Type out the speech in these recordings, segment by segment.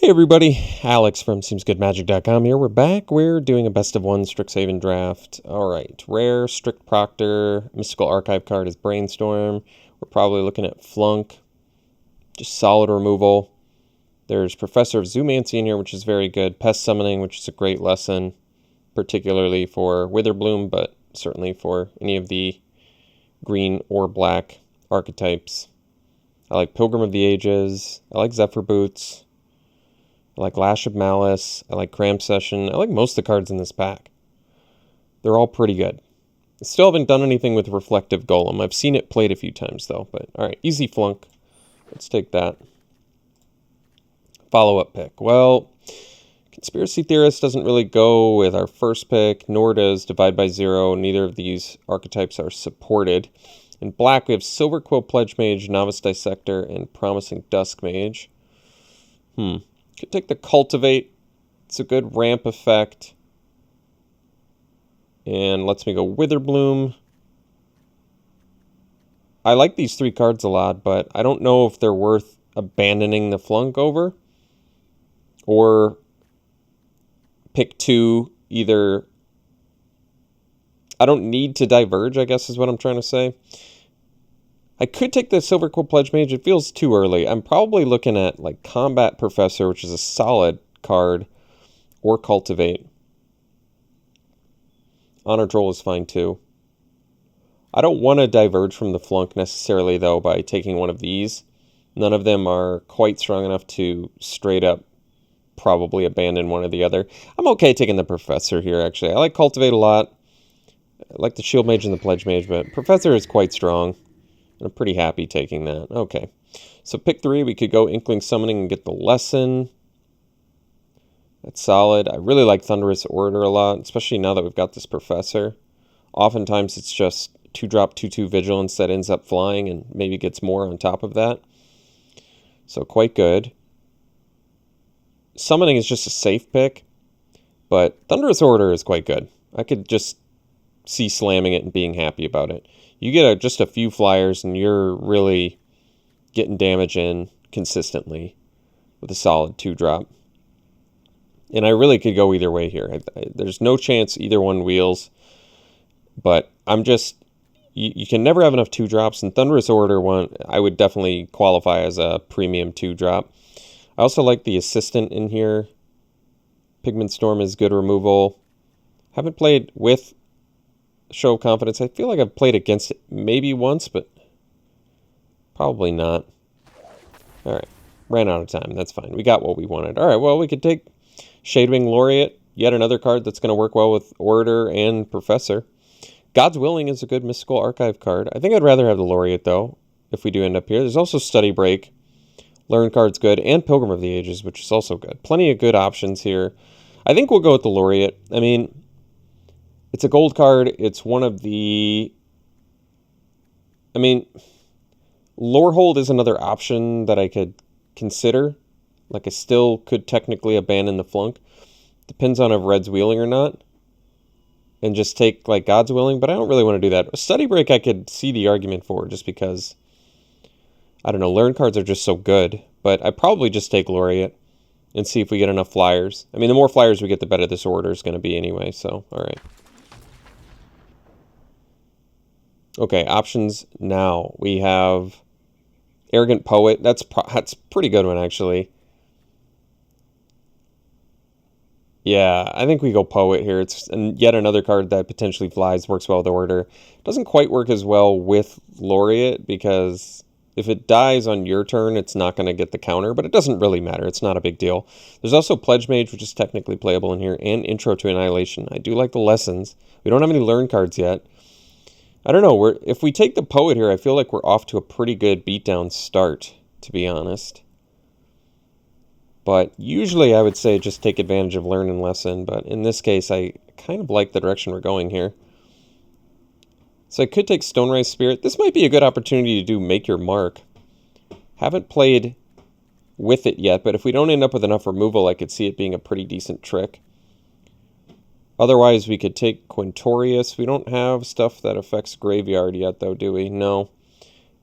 everybody, Alex from SeemsGoodMagic.com here. We're back. We're doing a best of one Strixhaven draft. Alright, rare, Strict Proctor, Mystical Archive card is Brainstorm. We're probably looking at Flunk, just solid removal. There's Professor of Zoomancy in here, which is very good. Pest Summoning, which is a great lesson, particularly for Witherbloom, but certainly for any of the green or black archetypes. I like Pilgrim of the Ages. I like Zephyr Boots. I like Lash of Malice. I like Cram Session. I like most of the cards in this pack. They're all pretty good. I still haven't done anything with Reflective Golem. I've seen it played a few times, though. But, alright, easy Flunk. Let's take that. Follow-up pick. Well, Conspiracy Theorist doesn't really go with our first pick, nor does Divide by Zero. Neither of these archetypes are supported. In black, we have Silver Quill Pledge Mage, Novice Dissector, and Promising Dusk Mage. Could take the Cultivate. It's a good ramp effect. And lets me go Witherbloom. I like these three cards a lot, but I don't know if they're worth abandoning the Flunk over. Or pick two, either. I don't need to diverge, I guess is what I'm trying to say. I could take the Silver Quill Pledge Mage. It feels too early. I'm probably looking at like Combat Professor, which is a solid card, or Cultivate. Honor Droll is fine too. I don't want to diverge from the Flunk necessarily, though, by taking one of these. None of them are quite strong enough to straight up probably abandon one or the other. I'm okay taking the Professor here, actually. I like Cultivate a lot. I like the Shield Mage and the Pledge Mage, but Professor is quite strong. I'm pretty happy taking that. Okay. So pick three, we could go Inkling Summoning and get the lesson. That's solid. I really like Thunderous Orator a lot, especially now that we've got this Professor. Oftentimes it's just 2-drop 2/2 Vigilance that ends up flying and maybe gets more on top of that. So quite good. Summoning is just a safe pick, but Thunderous Orator is quite good. I could just see slamming it and being happy about it. You get just a few flyers and you're really getting damage in consistently with a solid 2-drop. And I really could go either way here. There's no chance either one wheels, but I'm just, you can never have enough 2-drops, and Thunderous Orator one, I would definitely qualify as a premium 2-drop. I also like the Assistant in here. Pigment Storm is good removal. Haven't played with Show of Confidence. I feel like I've played against it maybe once, but probably not. Alright, ran out of time. That's fine. We got what we wanted. Alright, well, we could take Shadewing Laureate, yet another card that's going to work well with Orator and Professor. God's Willing is a good Mystical Archive card. I think I'd rather have the Laureate, though, if we do end up here. There's also Study Break. Learn card's good, and Pilgrim of the Ages, which is also good. Plenty of good options here. I think we'll go with the Laureate. I mean, it's a gold card. It's one of the... I mean, Lorehold is another option that I could consider. Like, I still could technically abandon the Flunk. Depends on if Red's wheeling or not. And just take, like, God's Willing. But I don't really want to do that. Study Break I could see the argument for, just because... I don't know, Learn cards are just so good. But I'd probably just take Laureate and see if we get enough flyers. I mean, the more flyers we get, the better this order is going to be anyway. So, alright. Okay, options now. We have Arrogant Poet. That's a pretty good one, actually. Yeah, I think we go Poet here. It's yet another card that potentially flies, works well with Order. Doesn't quite work as well with Laureate, because if it dies on your turn, it's not going to get the counter, but it doesn't really matter. It's not a big deal. There's also Pledge Mage, which is technically playable in here, and Intro to Annihilation. I do like the lessons. We don't have any Learn cards yet. I don't know, if we take the Poet here, I feel like we're off to a pretty good beatdown start, to be honest. But usually I would say just take advantage of Learn and Lesson, but in this case I kind of like the direction we're going here. So I could take Stonerise Spirit. This might be a good opportunity to do Make Your Mark. Haven't played with it yet, but if we don't end up with enough removal, I could see it being a pretty decent trick. Otherwise, we could take Quintorius. We don't have stuff that affects Graveyard yet, though, do we? No.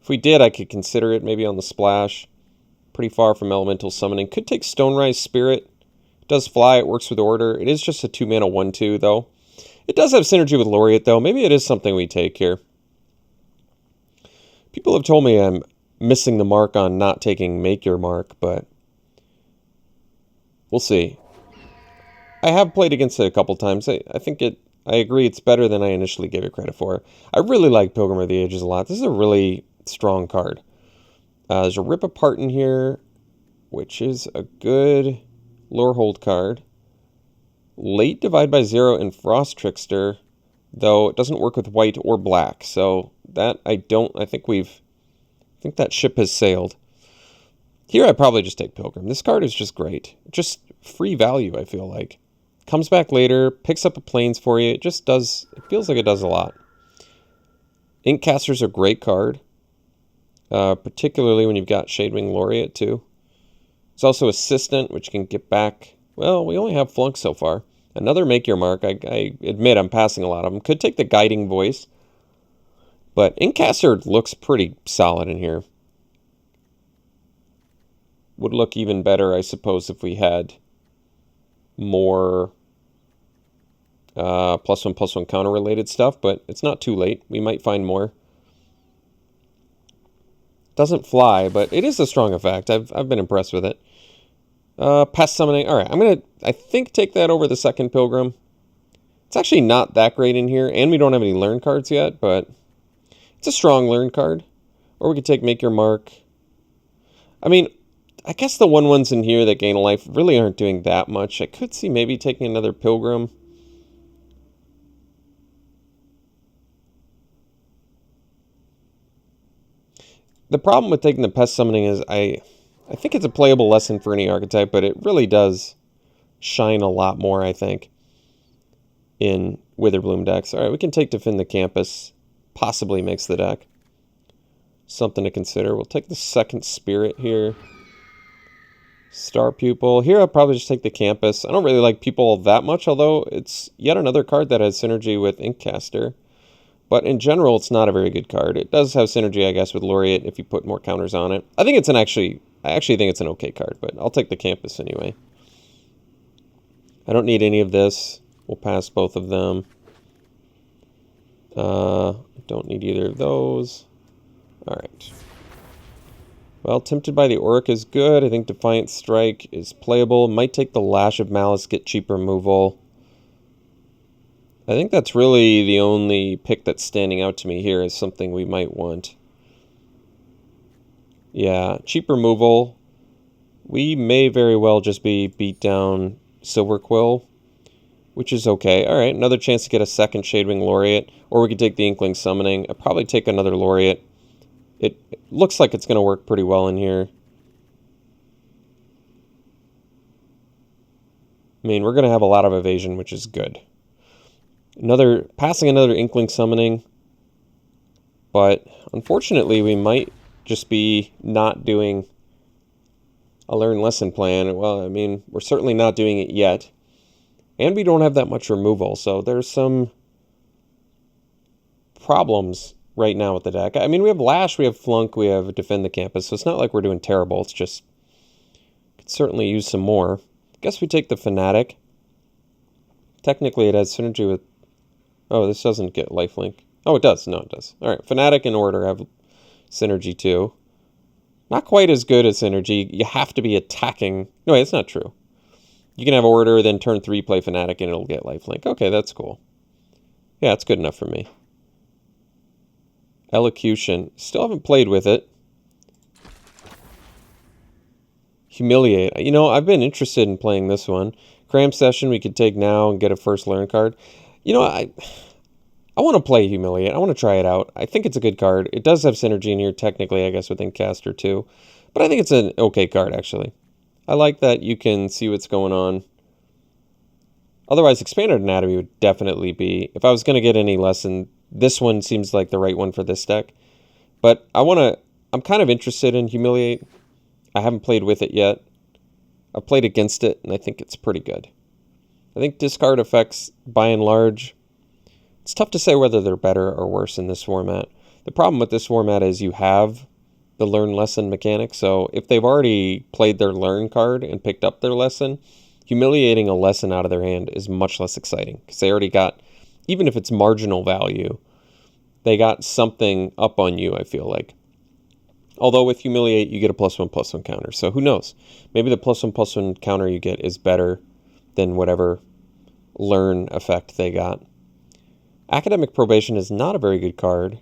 If we did, I could consider it maybe on the splash. pretty far from elemental summoning. Could take Stonerise Spirit. It does fly, it works with order. It is just a 2-mana 1/2 though. It does have synergy with Laureate though. Maybe it is something we take here. People have told me I'm missing the mark on not taking Make Your Mark, but we'll see. I have played against it a couple times. I agree it's better than I initially gave it credit for. I really like Pilgrim of the Ages a lot. This is a really strong card. There's a Rip Apart in here, which is a good lore hold card. Late Divide by Zero and Frost Trickster, though it doesn't work with white or black. So that I think that ship has sailed. Here I probably just take Pilgrim. This card is just great. Just free value, I feel like. Comes back later, picks up a plains for you. It feels like it does a lot. Inkcaster's a great card. Particularly when you've got Shadewing Laureate too. It's also Assistant, which can get back. Well, we only have Flunk so far. Another Make Your Mark. I admit I'm passing a lot of them. Could take the Guiding Voice. But Inkcaster looks pretty solid in here. Would look even better, I suppose, if we had more +1/+1 counter related stuff, but it's not too late. We might find more. Doesn't fly, but it is a strong effect. I've been impressed with it. Pest Summoning. All right, I'm gonna take that over the second Pilgrim. It's actually not that great in here, and we don't have any learn cards yet, but it's a strong learn card. Or we could take Make Your Mark. I mean, I guess the 1/1s in here that gain a life really aren't doing that much. I could see maybe taking another Pilgrim. The problem with taking the Pest Summoning is I think it's a playable lesson for any archetype, but it really does shine a lot more, I think, in Witherbloom decks. All right, we can take Defend the Campus. Possibly makes the deck. Something to consider. We'll take the second Spirit here. Star Pupil. Here I'll probably just take the Campus. I don't really like Pupil that much, although it's yet another card that has synergy with Inkcaster. But in general, it's not a very good card. It does have synergy, I guess, with Laureate if you put more counters on it. I actually think it's an okay card, but I'll take the Campus anyway. I don't need any of this. We'll pass both of them. Don't need either of those. All right. Well, Tempted by the Auric is good. I think Defiant Strike is playable. Might take the Lash of Malice, get cheap removal. I think that's really the only pick that's standing out to me here as something we might want. Yeah, cheap removal. We may very well just be beat down Silver Quill, which is okay. All right, another chance to get a second Shadewing Laureate, or we could take the Inkling Summoning. I'll probably take another Laureate. It looks like it's going to work pretty well in here. I mean, we're going to have a lot of evasion, which is good. Passing another Inkling Summoning, but unfortunately we might just be not doing a Learn Lesson plan. Well, I mean, we're certainly not doing it yet, and we don't have that much removal, so there's some problems right now with the deck. I mean, we have Lash, we have Flunk, we have Defend the Campus, so it's not like we're doing terrible. It's just, could certainly use some more. I guess we take the Fanatic. Technically it has synergy with... Oh, this doesn't get lifelink. Oh, it does. No, it does. All right, Fanatic and Order have synergy too. Not quite as good as synergy. You have to be attacking. No, wait, that's not true. You can have Order, then turn 3, play Fanatic, and it'll get lifelink. Okay, that's cool. Yeah, that's good enough for me. Elocution. Still haven't played with it. Humiliate. You know, I've been interested in playing this one. Cram Session we could take now and get a first learn card. You know, I want to play Humiliate. I want to try it out. I think it's a good card. It does have synergy in here, technically, I guess, with Inkcaster too. But I think it's an okay card, actually. I like that you can see what's going on. Otherwise, Expanded Anatomy would definitely be... If I was going to get any lesson, this one seems like the right one for this deck. But I'm kind of interested in Humiliate. I haven't played with it yet. I've played against it, and I think it's pretty good. I think discard effects, by and large, it's tough to say whether they're better or worse in this format. The problem with this format is you have the learn lesson mechanic. So if they've already played their learn card and picked up their lesson, humiliating a lesson out of their hand is much less exciting because they already got, even if it's marginal value, they got something up on you, I feel like. Although with humiliate, you get a +1/+1 counter. So who knows? Maybe the +1/+1 counter you get is better than whatever learn effect they got. Academic probation is not a very good card.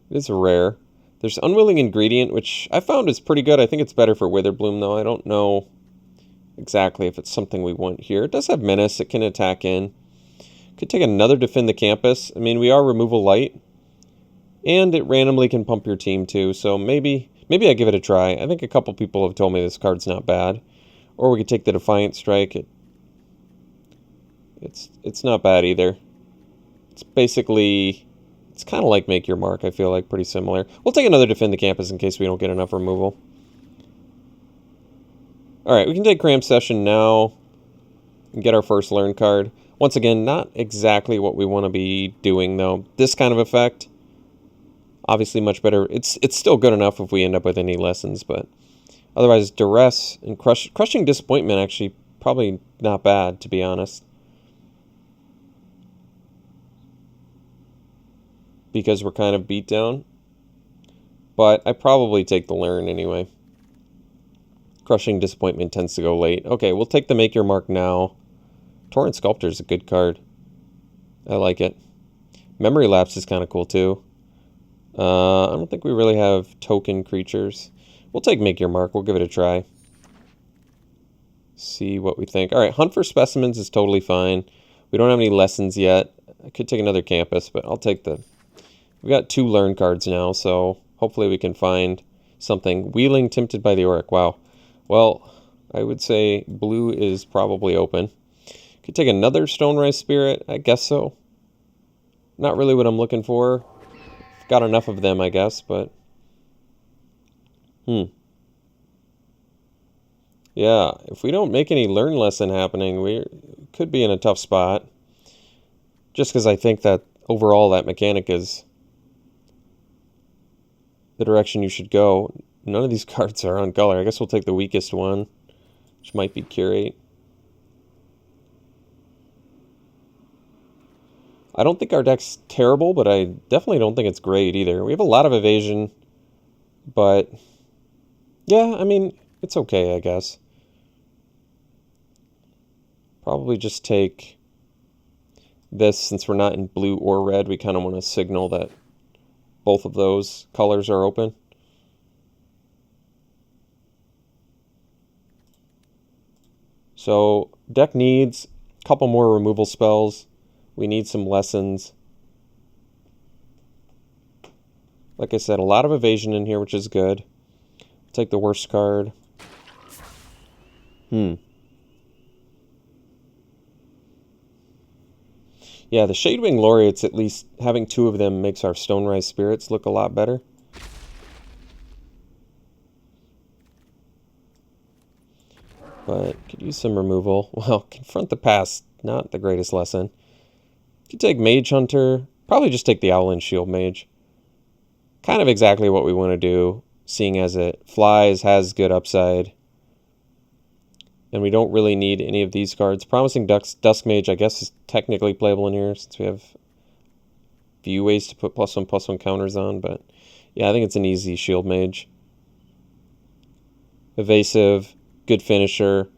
It is rare. There's Unwilling Ingredient, which I found is pretty good. I think it's better for Witherbloom, though. I don't know exactly if it's something we want here. It does have Menace. It can attack in. Could take another Defend the Campus. I mean, we are removal light. And it randomly can pump your team, too. So maybe I give it a try. I think a couple people have told me this card's not bad. Or we could take the Defiant Strike. It's not bad either. It's basically... It's kind of like Make Your Mark, I feel like. Pretty similar. We'll take another Defend the Campus in case we don't get enough removal. Alright, we can take Cram Session now. And get our first Learn card. Once again, not exactly what we want to be doing, though. This kind of effect, obviously much better. It's still good enough if we end up with any lessons, but otherwise, Duress and Crushing Disappointment actually probably not bad, to be honest. Because we're kind of beat down. But I probably take the Learn anyway. Crushing Disappointment tends to go late. Okay, we'll take the Make Your Mark now. Torrent Sculptor is a good card. I like it. Memory Lapse is kind of cool too. I don't think we really have token creatures. We'll take Make Your Mark. We'll give it a try. See what we think. Alright, Hunt for Specimens is totally fine. We don't have any lessons yet. I could take another Campus, but I'll take the... We've got 2 Learn cards now, so hopefully we can find something. Wheeling Tempted by the Auric. Wow. Well, I would say blue is probably open. Could take another Stonerise Spirit. I guess so. Not really what I'm looking for. Got enough of them, I guess, but... Yeah, if we don't make any Learn lesson happening, we could be in a tough spot. Just because I think that overall that mechanic is the direction you should go. None of these cards are on color. I guess we'll take the weakest one, which might be Curate. I don't think our deck's terrible, but I definitely don't think it's great either. We have a lot of evasion, but yeah, I mean, it's okay, I guess. Probably just take this since we're not in blue or red. We kind of want to signal that both of those colors are open. So, deck needs a couple more removal spells. We need some lessons. Like I said, a lot of evasion in here, which is good. Take the worst card. Yeah, the Shadewing Laureates, at least having 2 of them makes our Stonerise Spirits look a lot better. But could use some removal. Well, Confront the Past, not the greatest lesson. Could take Mage Hunter. Probably just take the Owlin Shield Mage. Kind of exactly what we want to do, seeing as it flies, has good upside. And we don't really need any of these cards. Promising Dusk Mage, I guess, is technically playable in here, since we have a few ways to put +1/+1 counters on. But yeah, I think it's an easy Shield Mage. Evasive, good finisher.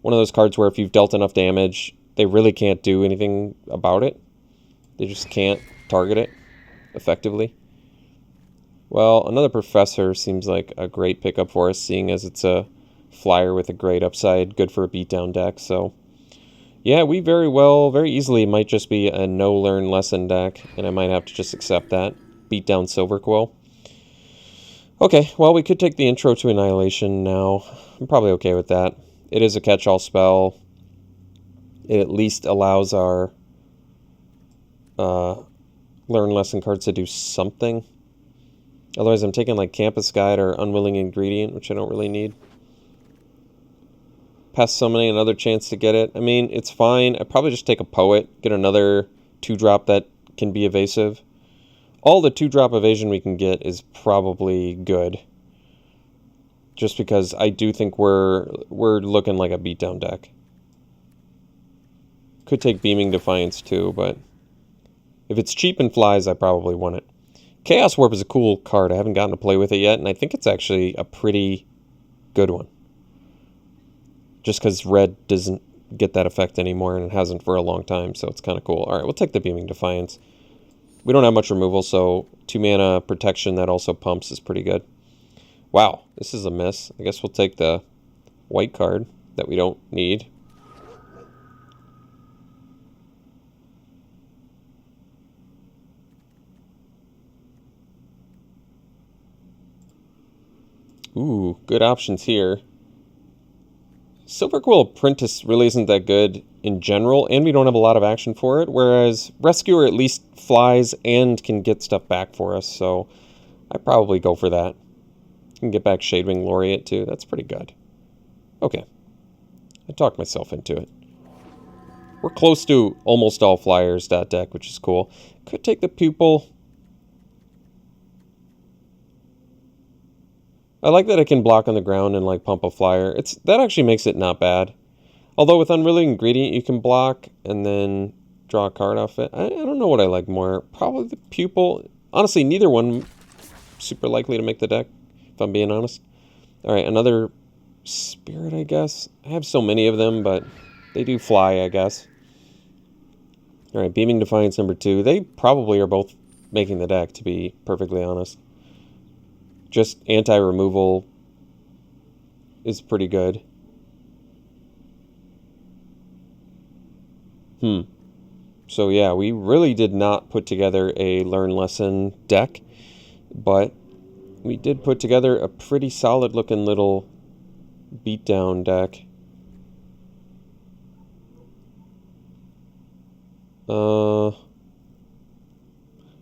One of those cards where if you've dealt enough damage, they really can't do anything about it. They just can't target it effectively. Well, another Professor seems like a great pickup for us, seeing as it's a flyer with a great upside, good for a beatdown deck. So, yeah, we very easily might just be a no Learn lesson deck, and I might have to just accept that. Beatdown Silverquill. Okay, well, we could take the Intro to Annihilation now. I'm probably okay with that. It is a catch-all spell. It at least allows our Learn lesson cards to do something. Otherwise, I'm taking like Campus Guide or Unwilling Ingredient, which I don't really need. Pest Summoning, another chance to get it. I mean, it's fine. I'd probably just take a Poet, get another 2-drop that can be evasive. All the 2-drop evasion we can get is probably good. just because I do think we're looking like a beatdown deck. Could take Beaming Defiance too, but if it's cheap and flies, I probably want it. Chaos Warp is a cool card. I haven't gotten to play with it yet, and I think it's actually a pretty good one. Just because red doesn't get that effect anymore, and it hasn't for a long time, so it's kind of cool. Alright, we'll take the Beaming Defiance. We don't have much removal, so 2 mana protection that also pumps is pretty good. Wow, this is a miss. I guess we'll take the white card that we don't need. Ooh, good options here. Silverquill Apprentice really isn't that good in general, and we don't have a lot of action for it, whereas Rescuer at least flies and can get stuff back for us, so I'd probably go for that. Can get back Shadewing Laureate too, that's pretty good. Okay, I talked myself into it. We're close to almost all flyers deck, which is cool. Could take the Pupil. I like that I can block on the ground and like pump a flyer. That actually makes it not bad. Although with Unwilling Ingredient you can block and then draw a card off it. I don't know what I like more. Probably the Pupil. Honestly, neither one super likely to make the deck, if I'm being honest. Alright, another Spirit, I guess. I have so many of them, but they do fly, I guess. Alright, Beaming Defiance number 2. They probably are both making the deck, to be perfectly honest. Just anti-removal is pretty good. So yeah, we really did not put together a Learn Lesson deck, but we did put together a pretty solid looking little beatdown deck.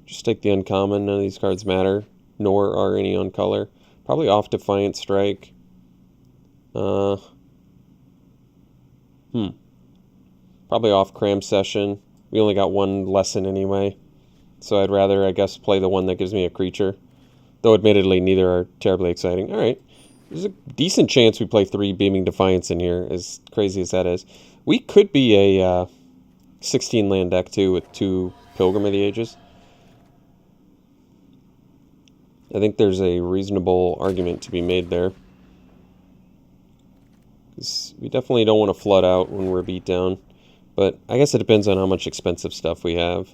Just take the uncommon. None of these cards matter, nor are any on color. Probably off Defiant Strike. Probably off Cram Session. We only got one lesson anyway, so I'd rather, I guess, play the one that gives me a creature. Though admittedly, neither are terribly exciting. Alright, there's a decent chance we play 3 Beaming Defiance in here, as crazy as that is. We could be a 16 land deck too, with 2 Pilgrim of the Ages. I think there's a reasonable argument to be made there. We definitely don't want to flood out when we're beat down. But I guess it depends on how much expensive stuff we have.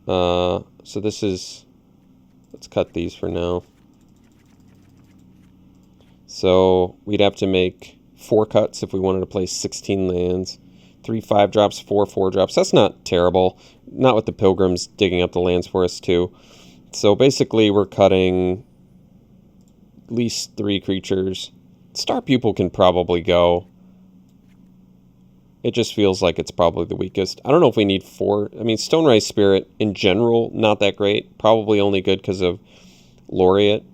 So this is... Let's cut these for now. So we'd have to make 4 cuts if we wanted to play 16 lands. 3 5-drops, 4 4-drops. That's not terrible. Not with the Pilgrims digging up the lands for us too. So basically we're cutting at least 3 creatures. Star Pupil can probably go. It just feels like it's probably the weakest. I don't know if we need 4. I mean, Stonerise Spirit in general, not that great. Probably only good because of Laureate.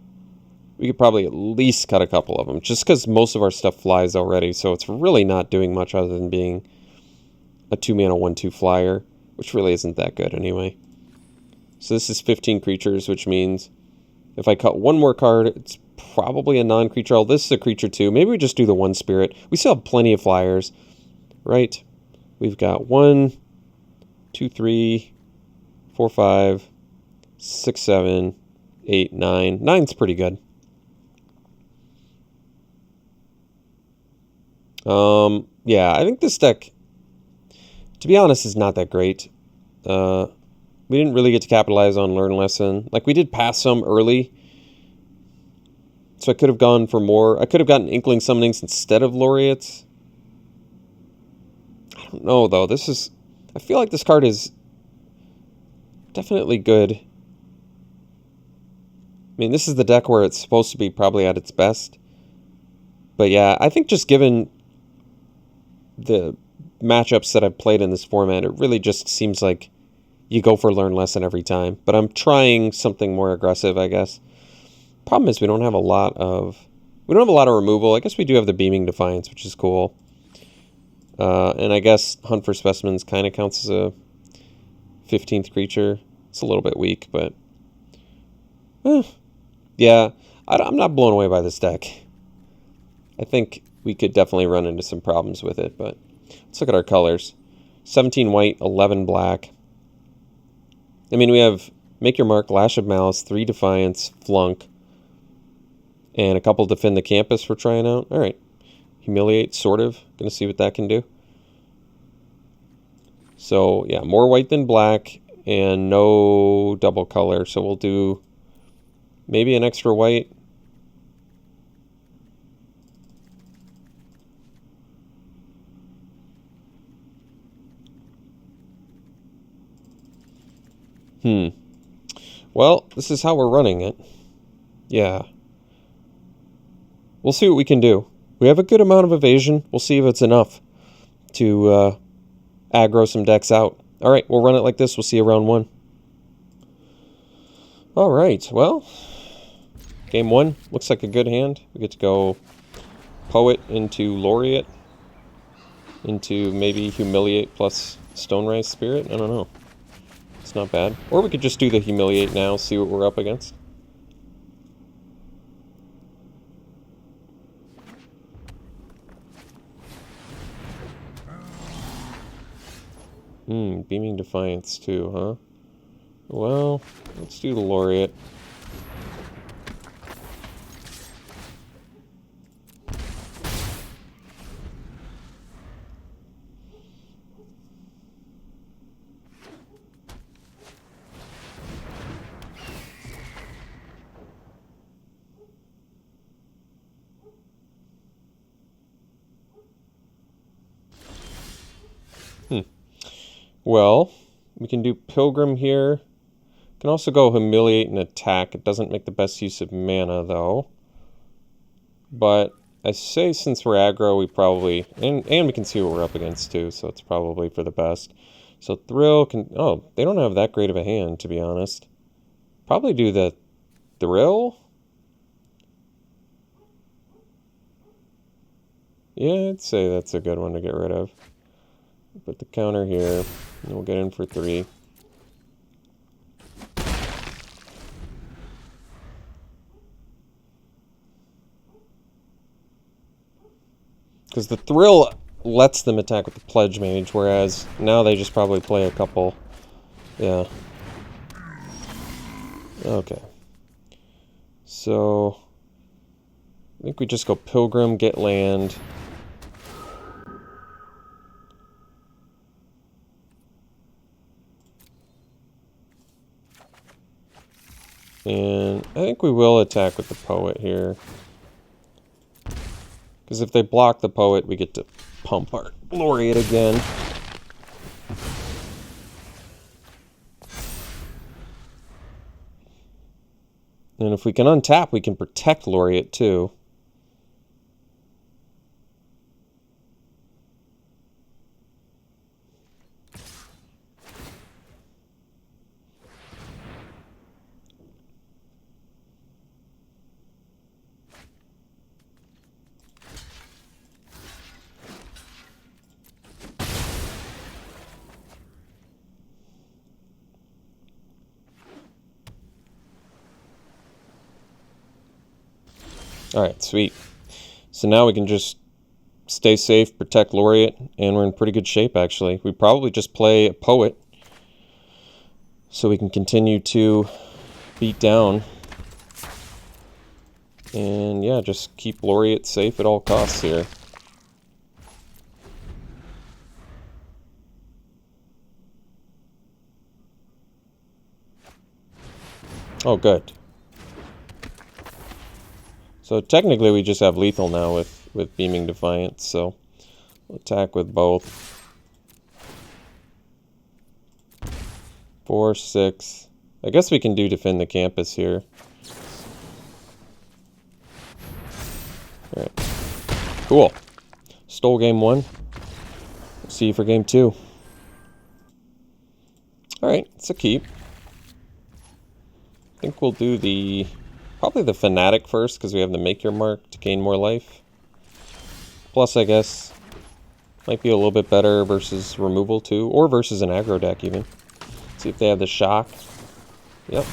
We could probably at least cut a couple of them, just because most of our stuff flies already, so it's really not doing much other than being a 2-mana 1/2 flyer, which really isn't that good anyway. So this is 15 creatures, which means if I cut one more card, it's probably a non-creature. Oh, this is a creature too. Maybe we just do the 1 Spirit. We still have plenty of flyers, right? We've got 1, 2, 3, 4, 5, 6, 7, 8, 9. 9's pretty good. Yeah, I think this deck, to be honest, is not that great. We didn't really get to capitalize on Learn Lesson. Like, we did pass some early, so I could have gone for more. I could have gotten Inkling Summonings instead of Laureates. I don't know, though. I feel like this card is definitely good. I mean, this is the deck where it's supposed to be probably at its best. But yeah, I think just given the matchups that I've played in this format, it really just seems like you go for Learn Lesson every time. But I'm trying something more aggressive, I guess. Problem is we don't have a lot of removal. I guess we do have the Beaming Defiance, which is cool. And I guess Hunt for Specimens kind of counts as a 15th creature. It's a little bit weak, but Yeah, I'm not blown away by this deck. I think we could definitely run into some problems with it, but let's look at our colors. 17 white, 11 black. I mean, we have Make Your Mark, Lash of Malice, 3 Defiance, Flunk, and a couple Defend the Campus we're trying out. All right. Humiliate, sort of. Going to see what that can do. So, yeah, more white than black and no double color. So we'll do maybe an extra white. Well, this is how we're running it. Yeah. We'll see what we can do. We have a good amount of evasion. We'll see if it's enough to aggro some decks out. All right, we'll run it like this. We'll see you round 1. All right, well, game 1 looks like a good hand. We get to go Poet into Laureate, into maybe Humiliate plus Stonerise Spirit. I don't know. It's not bad. Or we could just do the Humiliate now, see what we're up against. Beaming Defiance too, huh? Well, let's do the Laureate. Well, we can do Pilgrim here. Can also go Humiliate and attack. It doesn't make the best use of mana, though. But I say since we're aggro, we probably... And we can see what we're up against, too, so it's probably for the best. So Thrill can... Oh, they don't have that great of a hand, to be honest. Probably do the Thrill? Yeah, I'd say that's a good one to get rid of. Put the counter here, and we'll get in for 3. Because the Thrill lets them attack with the Pledge Mage, whereas now they just probably play a couple. Yeah. Okay. So, I think we just go Pilgrim, get land. And I think we will attack with the Poet here. Because if they block the Poet, we get to pump our Laureate again. And if we can untap, we can protect Laureate too. Alright, sweet. So now we can just stay safe, protect Laureate, and we're in pretty good shape, actually. We probably just play a Poet so we can continue to beat down. And yeah, just keep Laureate safe at all costs here. Oh, good. So technically we just have lethal now with Beaming Defiance, so we'll attack with both. 4, 6. I guess we can do Defend the Campus here. Alright. Cool. Stole game 1. We'll see you for game 2. Alright, it's a keep. I think we'll do probably the Fanatic first, because we have the Make Your Mark to gain more life. Plus, I guess, might be a little bit better versus removal too, or versus an aggro deck even. See if they have the shock. Yep.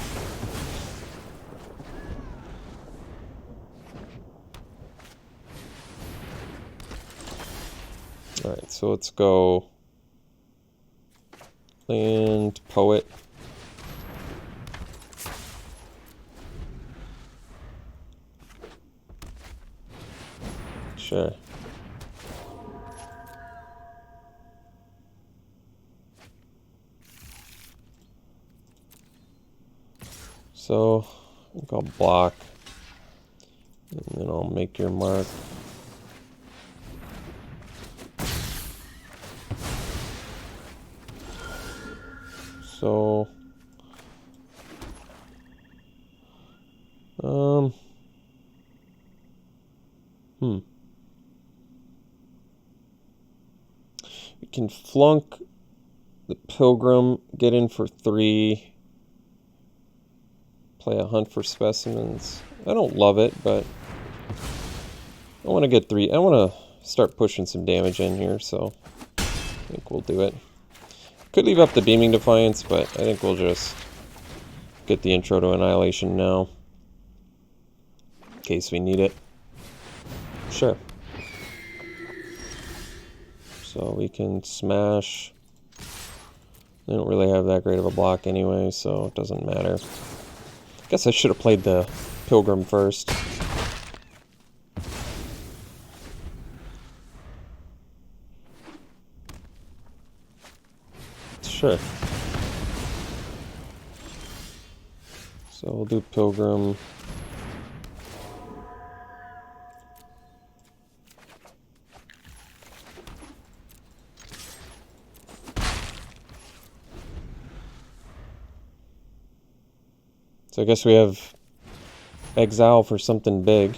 Alright, so let's go land, poet. Sure. So, I think I'll block, and then I'll make your mark. So, we can flunk the Pilgrim, get in for 3, play a hunt for specimens. I don't love it, but I want to get 3. I want to start pushing some damage in here, so I think we'll do it. Could leave up the Beaming Defiance, but I think we'll just get the intro to Annihilation now, in case we need it. Sure. So we can smash. They don't really have that great of a block anyway, so it doesn't matter. I guess I should have played the Pilgrim first. Sure. So we'll do Pilgrim. So I guess we have Exile for something big.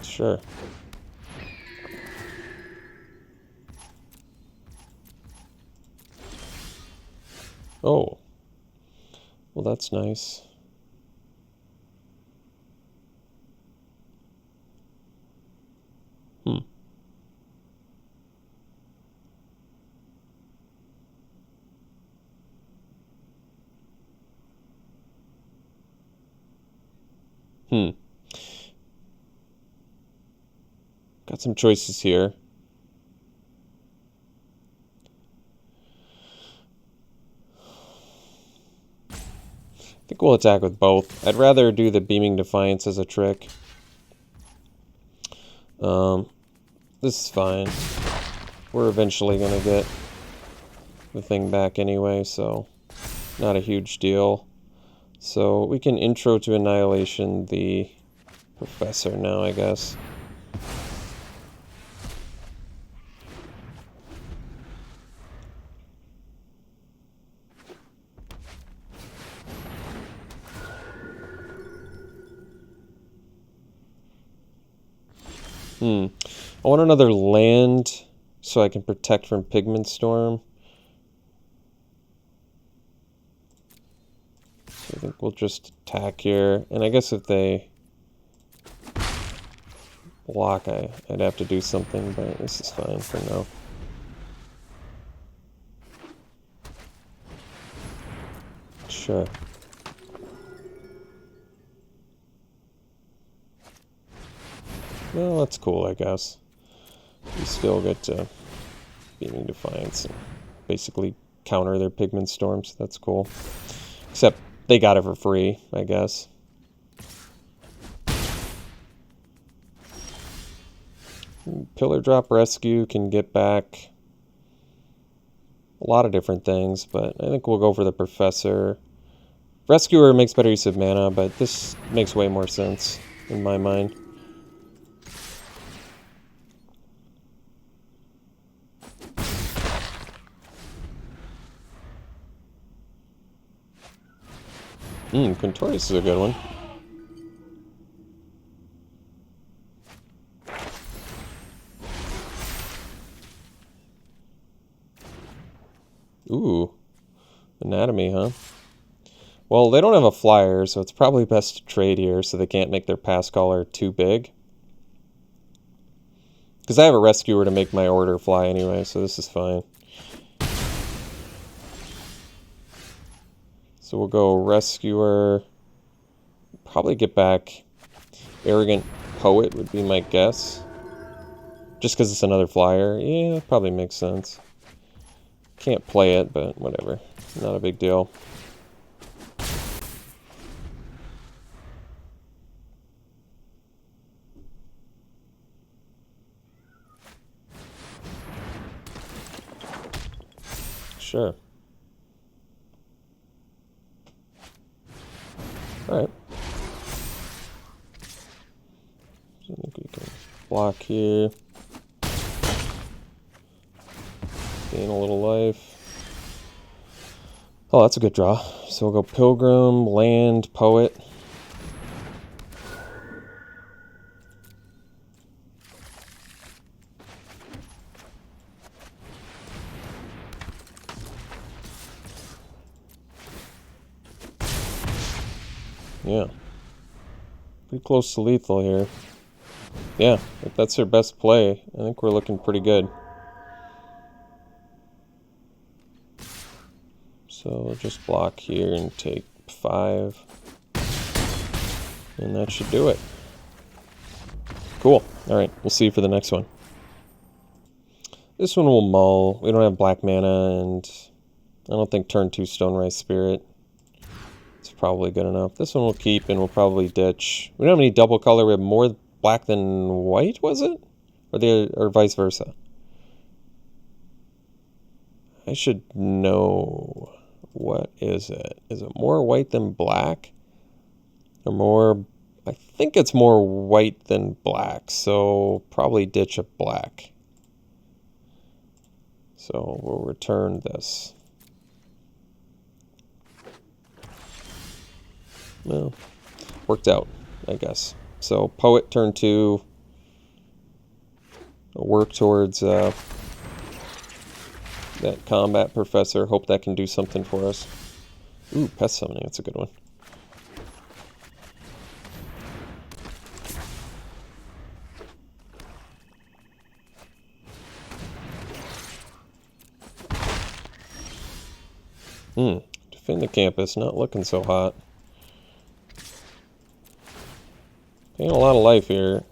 Sure. Oh. Well, that's nice. Got some choices here. I think we'll attack with both. I'd rather do the Beaming Defiance as a trick. This is fine. We're eventually going to get the thing back anyway, so not a huge deal. So we can intro to Annihilation the Professor now, I guess. I want another land so I can protect from Pigment Storm. So I think we'll just attack here. And I guess if they block, I'd have to do something, but this is fine for now. Sure. Well, that's cool, I guess. We still get to Beaming Defiance and basically counter their Pigment Storms. That's cool. Except they got it for free, I guess. Pillar Drop Rescue can get back a lot of different things, but I think we'll go for the Professor. Rescuer makes better use of mana, but this makes way more sense in my mind. Quintorius is a good one. Ooh, Anatomy, huh? Well, they don't have a flyer, so it's probably best to trade here so they can't make their pass caller too big. Because I have a Rescuer to make my order fly anyway, so this is fine. So we'll go Rescuer. Probably get back Arrogant Poet would be my guess. Just because it's another flyer? Yeah, probably makes sense. Can't play it, but whatever. Not a big deal. Sure. Alright. So I think we can block here. Gain a little life. Oh, that's a good draw. So we'll go Pilgrim, Land, Poet. Yeah. Pretty close to lethal here. Yeah, if that's their best play, I think we're looking pretty good. So we'll just block here and take 5. And that should do it. Cool. Alright, we'll see you for the next one. This one will mull. We don't have black mana, and I don't think turn 2 Stonerise Spirit. It's probably good enough. This one we'll keep, and we'll probably ditch. We don't have any double color. We have more black than white, was it? Or vice versa? I should know. What is it? Is it more white than black? Or more... I think it's more white than black, so probably ditch a black. So we'll return this. Well, worked out, I guess. So Poet turn 2. Work towards that Combat Professor. Hope that can do something for us. Ooh, Pest Summoning, that's a good one. Defend the campus, not looking so hot. Paying a lot of life here.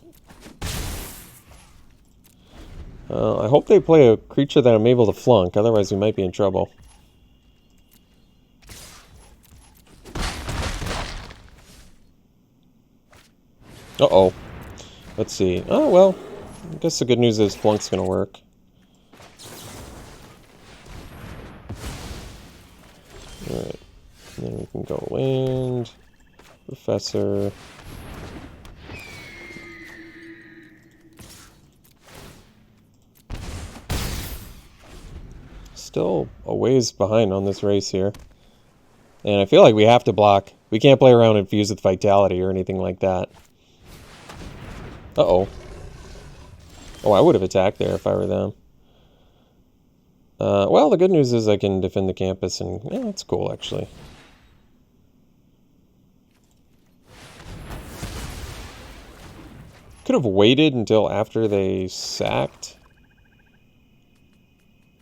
I hope they play a creature that I'm able to flunk, otherwise we might be in trouble. Uh-oh. Let's see. Oh, well. I guess the good news is flunk's gonna work. Alright. And then we can go Land, Professor. Still a ways behind on this race here. And I feel like we have to block. We can't play around and fuse with Vitality or anything like that. Uh-oh. Oh, I would have attacked there if I were them. Well, the good news is I can defend the campus, and yeah, that's cool, actually. Could have waited until after they sacked.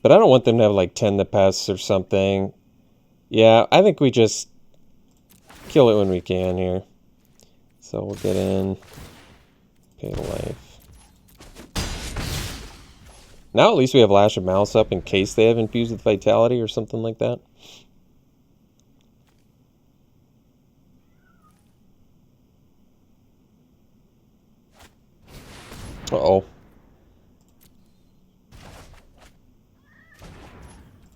But I don't want them to have, like, 10 the pests or something. Yeah, I think we just kill it when we can here. So we'll get in. Pay life. Now at least we have Lash of Malice up in case they have infused with Vitality or something like that. Uh-oh.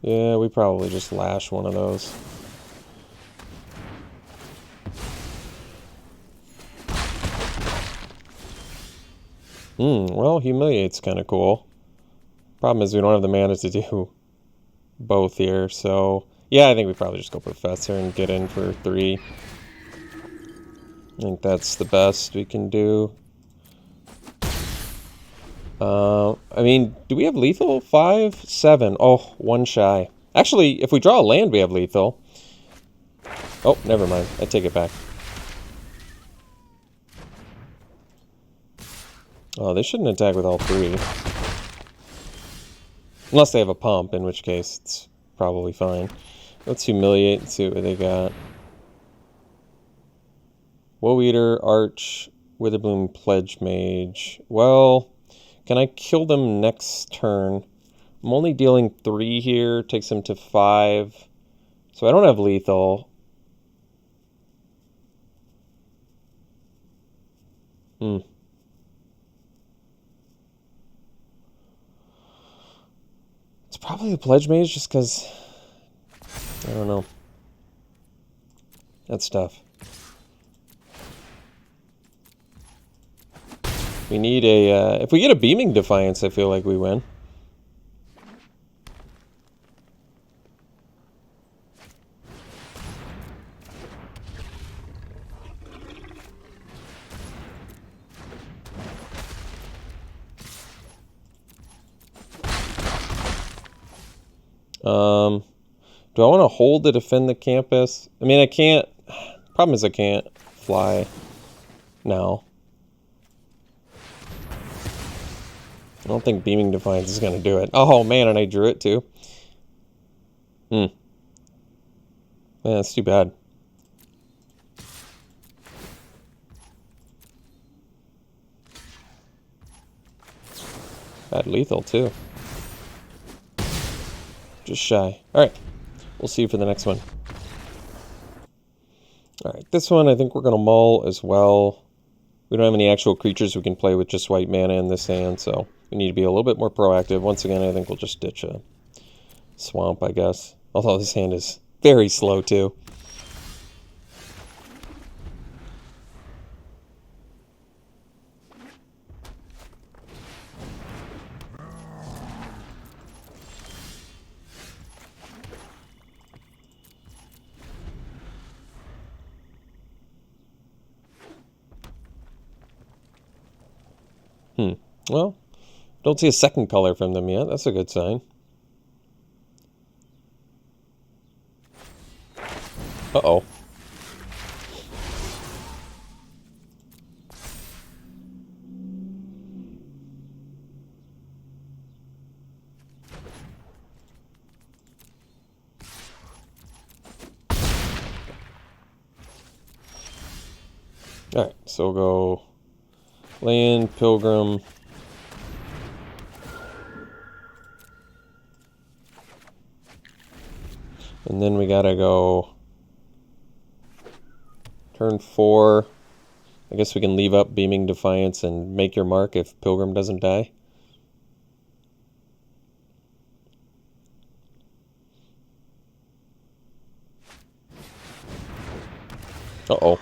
Yeah, we probably just lash one of those. Well, Humiliate's kind of cool. Problem is we don't have the mana to do both here, so... Yeah, I think we probably just go Professor and get in for 3. I think that's the best we can do. I mean, do we have lethal? 5, 7. Oh, 1 shy. Actually, if we draw a land, we have lethal. Oh, never mind. I take it back. Oh, they shouldn't attack with all 3. Unless they have a pump, in which case it's probably fine. Let's Humiliate and see what they got. Woe Eater, Arch, Witherbloom, Pledge Mage. Well... Can I kill them next turn? I'm only dealing 3 here. Takes them to 5. So I don't have lethal. It's probably a Pledge Mage just because... I don't know. That's tough. We need a... if we get a Beaming Defiance, I feel like we win. Do I want to hold to defend the campus? I mean, I can't... Problem is I can't fly now. I don't think Beaming Defiance is going to do it. Oh, man, and I drew it, too. Yeah, that's too bad. Bad lethal, too. Just shy. Alright. We'll see you for the next one. Alright, this one I think we're going to mull as well. We don't have any actual creatures we can play with just white mana in this hand, so we need to be a little bit more proactive. Once again, I think we'll just ditch a swamp, I guess. Although this hand is very slow, too. Well, don't see a second color from them yet. That's a good sign. Uh-oh. Alright, so we'll go land, Pilgrim. And then we gotta go turn 4. I guess we can leave up Beaming Defiance and make your mark if Pilgrim doesn't die. Uh-oh.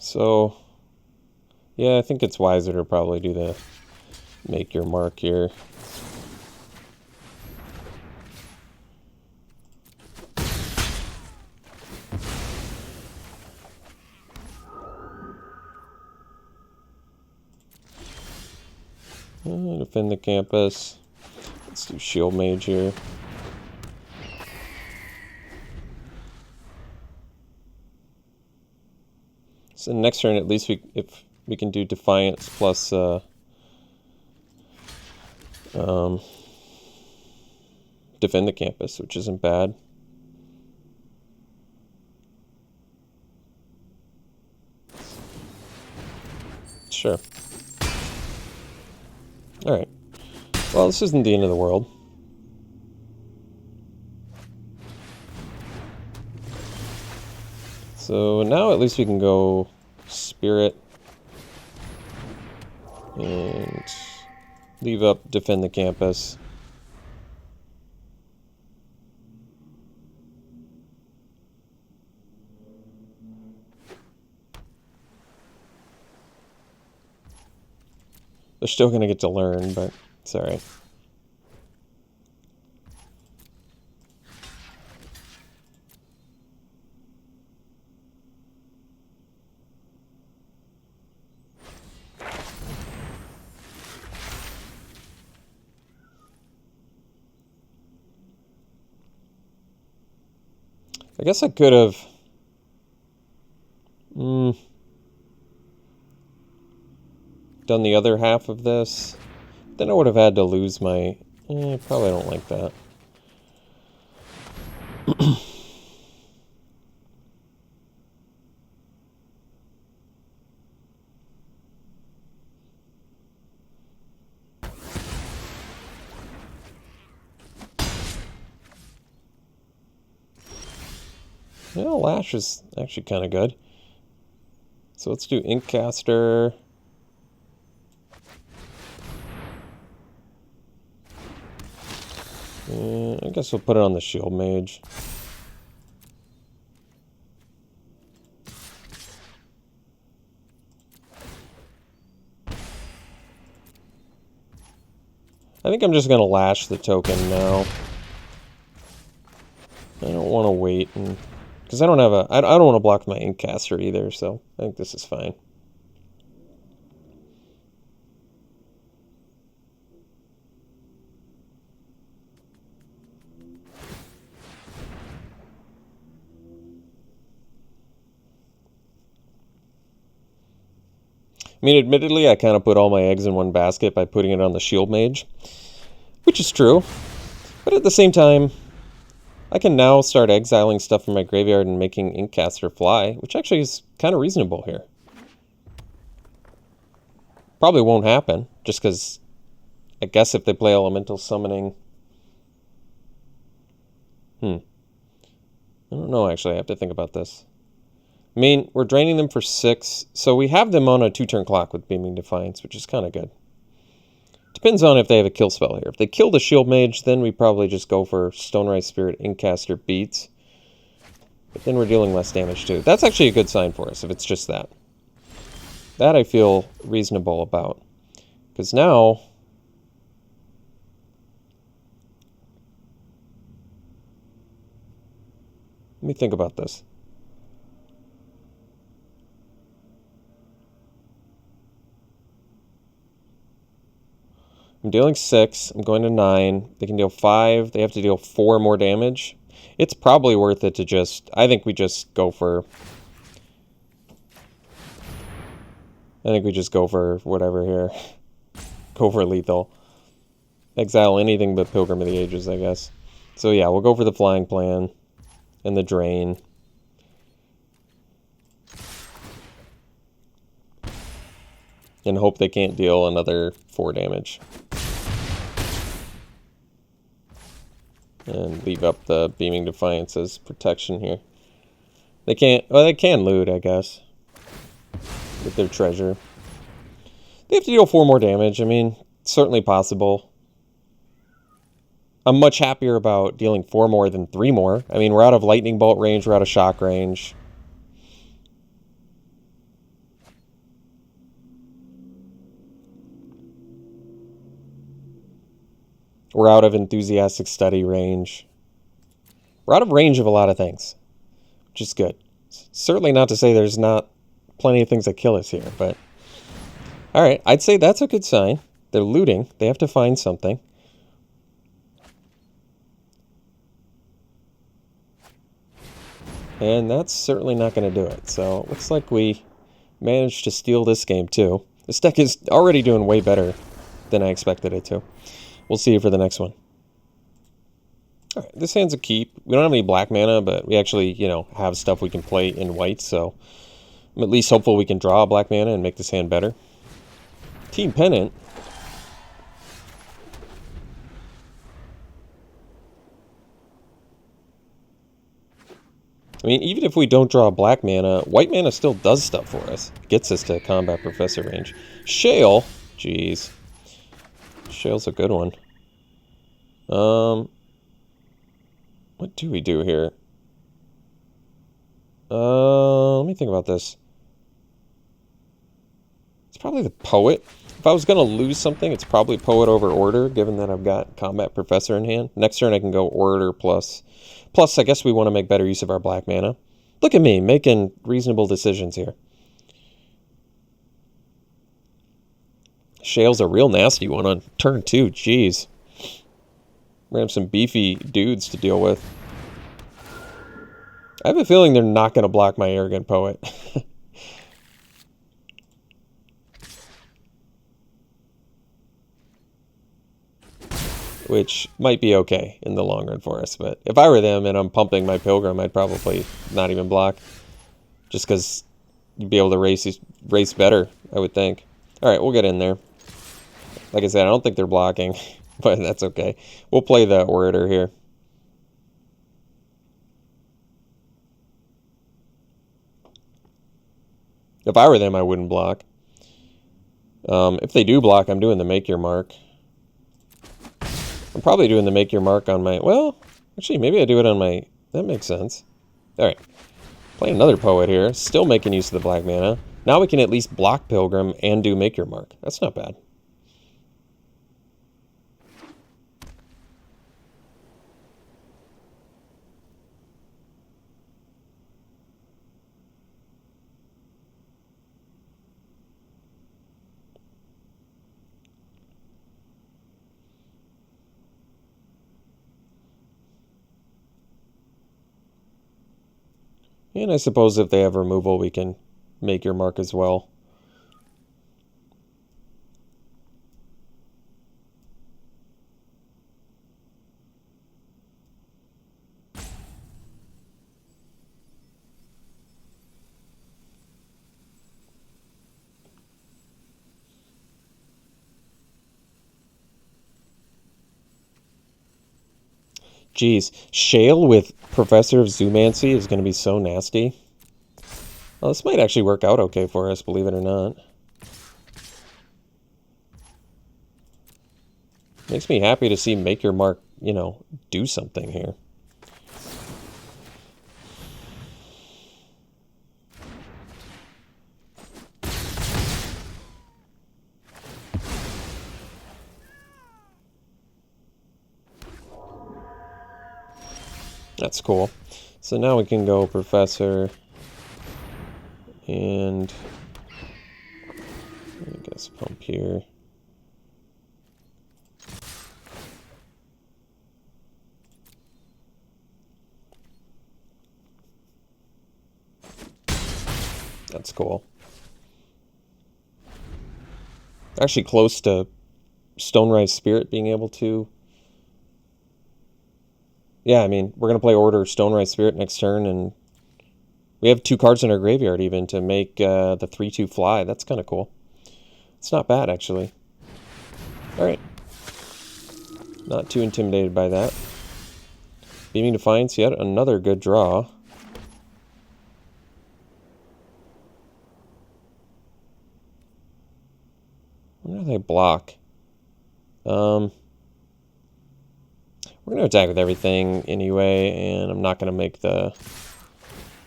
So, yeah, I think it's wiser to probably do the make your mark here. Defend the campus. Let's do Shield Mage here. So next turn, at least if we can do Defiance plus defend the campus, which isn't bad. Sure. Alright. Well, this isn't the end of the world. So now at least we can go Spirit and leave up Defend the Campus. They're still going to get to learn, but it's alright. I guess I could have... done the other half of this. Then I would have had to lose my... probably don't like that. Yeah, Lash is actually kind of good. So let's do Inkcaster. I guess we'll put it on the Shield Mage. I think I'm just going to Lash the token now. I don't want to wait, because I don't have I don't want to block my Inkcaster either, so I think this is fine. I mean, admittedly, I kind of put all my eggs in one basket by putting it on the Shield Mage, which is true. But at the same time, I can now start exiling stuff from my graveyard and making Inkcaster fly, which actually is kind of reasonable here. Probably won't happen, just because I guess if they play Elemental Summoning... I don't know, actually. I have to think about this. I mean, we're draining them for 6, so we have them on a 2-turn clock with Beaming Defiance, which is kind of good. Depends on if they have a kill spell here. If they kill the Shield Mage, then we probably just go for Stonerise Spirit, Inkcaster, Beats. But then we're dealing less damage too. That's actually a good sign for us, if it's just that. That I feel reasonable about. Because now... let me think about this. I'm dealing 6. I'm going to 9. They can deal 5. They have to deal 4 more damage. It's probably worth it to just... I think we just go for... whatever here. Go for lethal. Exile anything but Pilgrim of the Ages, I guess. So yeah, we'll go for the flying plan. And the drain. And hope they can't deal another 4 damage. And leave up the Beaming Defiance as protection here. They can't... well, they can loot, I guess. With their treasure. They have to deal 4 more damage. I mean, certainly possible. I'm much happier about dealing 4 more than 3 more. I mean, we're out of Lightning Bolt range. We're out of Shock range. We're out of Enthusiastic Study range. We're out of range of a lot of things, which is good. Certainly not to say there's not plenty of things that kill us here, but... alright, I'd say that's a good sign. They're looting. They have to find something. And that's certainly not going to do it. So, looks like we managed to steal this game, too. This deck is already doing way better than I expected it to. We'll see you for the next one. Alright, this hand's a keep. We don't have any black mana, but we actually, you know, have stuff we can play in white, so I'm at least hopeful we can draw a black mana and make this hand better. Team Pennant. I mean, even if we don't draw black mana, white mana still does stuff for us. It gets us to Combat Professor range. Shale. Jeez. Shale's a good one. What do we do here? Let me think about this. It's probably the Poet. If I was going to lose something, it's probably Poet over Order, given that I've got Combat Professor in hand. Next turn I can go Order plus... plus, I guess we want to make better use of our black mana. Look at me, making reasonable decisions here. Shale's a real nasty one on turn 2, jeez. We're going to have some beefy dudes to deal with. I have a feeling they're not going to block my Arrogant Poet. Which might be okay in the long run for us. But if I were them and I'm pumping my Pilgrim, I'd probably not even block. Just because you'd be able to race better, I would think. Alright, we'll get in there. Like I said, I don't think they're blocking, but that's okay. We'll play the Orator here. If I were them, I wouldn't block. If they do block, I'm doing the Make Your Mark. I'm probably doing the Make Your Mark on my... Well, actually, maybe I do it on my... That makes sense. Alright. Play another Poet here. Still making use of the black mana. Now we can at least block Pilgrim and do Make Your Mark. That's not bad. And I suppose if they have removal, we can Make Your Mark as well. Jeez, Shale with Professor of Zoomancy is going to be so nasty. Well, this might actually work out okay for us, believe it or not. Makes me happy to see Make Your Mark, you know, do something here. That's cool. So now we can go Professor and I guess pump here. That's cool. Actually close to Stonerise Spirit being able to... Yeah, I mean, we're going to play Order Stonerise Spirit next turn, and we have 2 cards in our graveyard even to make the 3/2 fly. That's kind of cool. It's not bad, actually. Alright. Not too intimidated by that. Beaming Defiance, yet another good draw. Where do they block? We're going to attack with everything anyway, and I'm not going to make the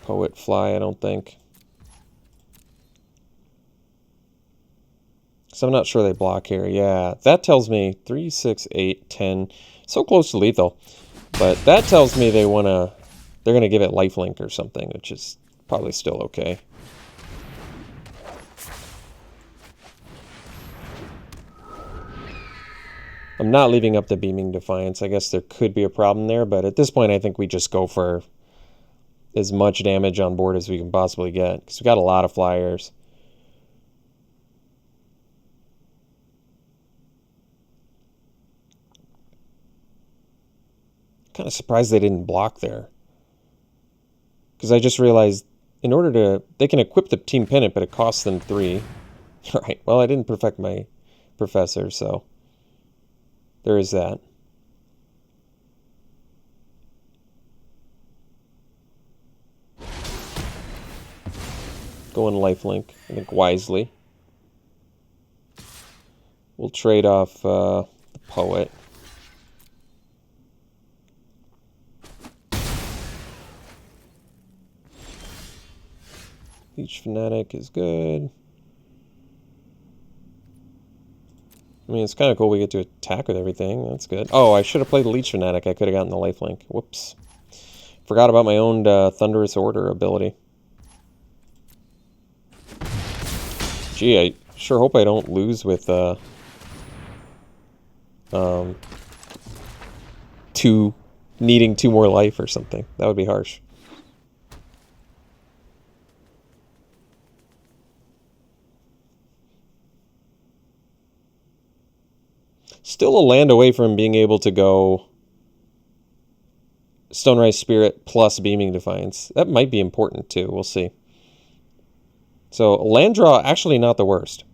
Poet fly, I don't think. So I'm not sure they block here. Yeah, that tells me 3, 6, 8, 10. So close to lethal. But that tells me they're going to give it lifelink or something, which is probably still okay. I'm not leaving up the Beaming Defiance. I guess there could be a problem there, but at this point I think we just go for as much damage on board as we can possibly get, because we've got a lot of flyers. Kind of surprised they didn't block there, because I just realized in order to... They can equip the Team Pennant, but it costs them 3. Alright, well I didn't perfect my Professor, so... There is that. Going lifelink, I think wisely. We'll trade off the Poet. Leech Fanatic is good. I mean, it's kind of cool we get to attack with everything. That's good. Oh, I should have played the Leech Fanatic. I could have gotten the lifelink. Whoops. Forgot about my own Thunderous Order ability. Gee, I sure hope I don't lose with needing 2 more life or something. That would be harsh. Still a land away from being able to go Stonerise Spirit plus Beaming Defiance. That might be important too. We'll see. So land draw, actually not the worst.